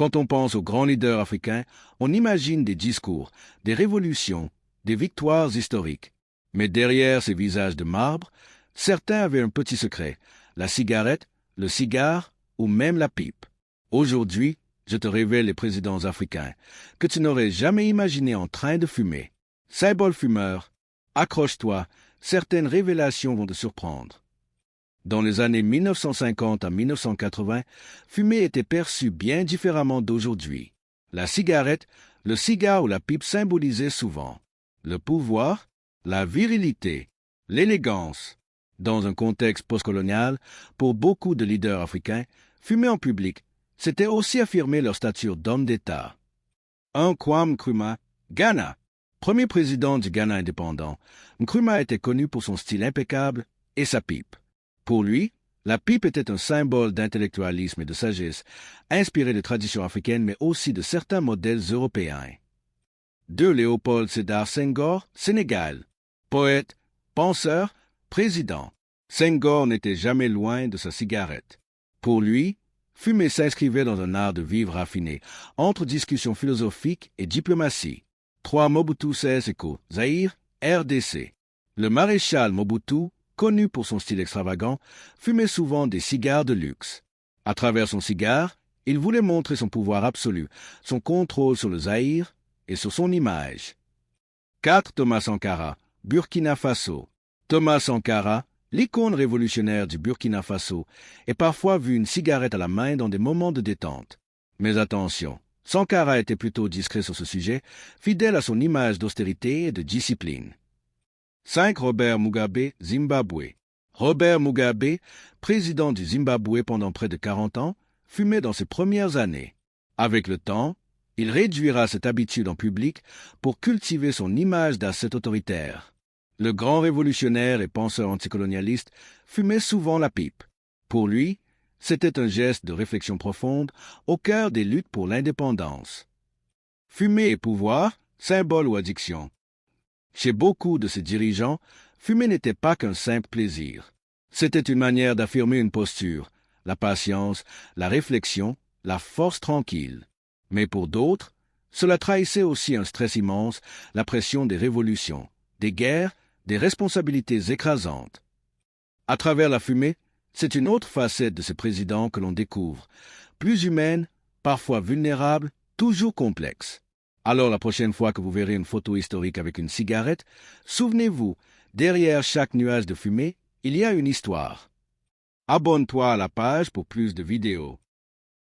Quand on pense aux grands leaders africains, on imagine des discours, des révolutions, des victoires historiques. Mais derrière ces visages de marbre, certains avaient un petit secret, la cigarette, le cigare ou même la pipe. Aujourd'hui, je te révèle les présidents africains que tu n'aurais jamais imaginé en train de fumer. Symbole fumeur, accroche-toi, certaines révélations vont te surprendre. Dans les années 1950 à 1980, fumer était perçu bien différemment d'aujourd'hui. La cigarette, le cigare ou la pipe symbolisaient souvent le pouvoir, la virilité, l'élégance. Dans un contexte postcolonial, pour beaucoup de leaders africains, fumer en public, c'était aussi affirmer leur stature d'homme d'État. Kwame Nkrumah, Ghana. Premier président du Ghana indépendant, Nkrumah était connu pour son style impeccable et sa pipe. Pour lui, la pipe était un symbole d'intellectualisme et de sagesse, inspiré de traditions africaines mais aussi de certains modèles européens. 2. Léopold Sédar Senghor, Sénégal. Poète, penseur, président. Senghor n'était jamais loin de sa cigarette. Pour lui, fumer s'inscrivait dans un art de vivre raffiné, entre discussions philosophiques et diplomatie. 3. Mobutu Sese Seko, Zaïre, RDC. Le maréchal Mobutu, connu pour son style extravagant, fumait souvent des cigares de luxe. À travers son cigare, il voulait montrer son pouvoir absolu, son contrôle sur le Zaïre et sur son image. 4. Thomas Sankara, Burkina Faso. Thomas Sankara, l'icône révolutionnaire du Burkina Faso, est parfois vu une cigarette à la main dans des moments de détente. Mais attention, Sankara était plutôt discret sur ce sujet, fidèle à son image d'austérité et de discipline. 5. Robert Mugabe, Zimbabwe. Robert Mugabe, président du Zimbabwe pendant près de 40 ans, fumait dans ses premières années. Avec le temps, il réduira cette habitude en public pour cultiver son image d'ascète autoritaire. Le grand révolutionnaire et penseur anticolonialiste fumait souvent la pipe. Pour lui, c'était un geste de réflexion profonde au cœur des luttes pour l'indépendance. Fumer et pouvoir, symbole ou addiction. Chez beaucoup de ses dirigeants, fumer n'était pas qu'un simple plaisir. C'était une manière d'affirmer une posture, la patience, la réflexion, la force tranquille. Mais pour d'autres, cela trahissait aussi un stress immense, la pression des révolutions, des guerres, des responsabilités écrasantes. À travers la fumée, c'est une autre facette de ce président que l'on découvre, plus humaine, parfois vulnérable, toujours complexe. Alors la prochaine fois que vous verrez une photo historique avec une cigarette, souvenez-vous, derrière chaque nuage de fumée, il y a une histoire. Abonne-toi à la page pour plus de vidéos.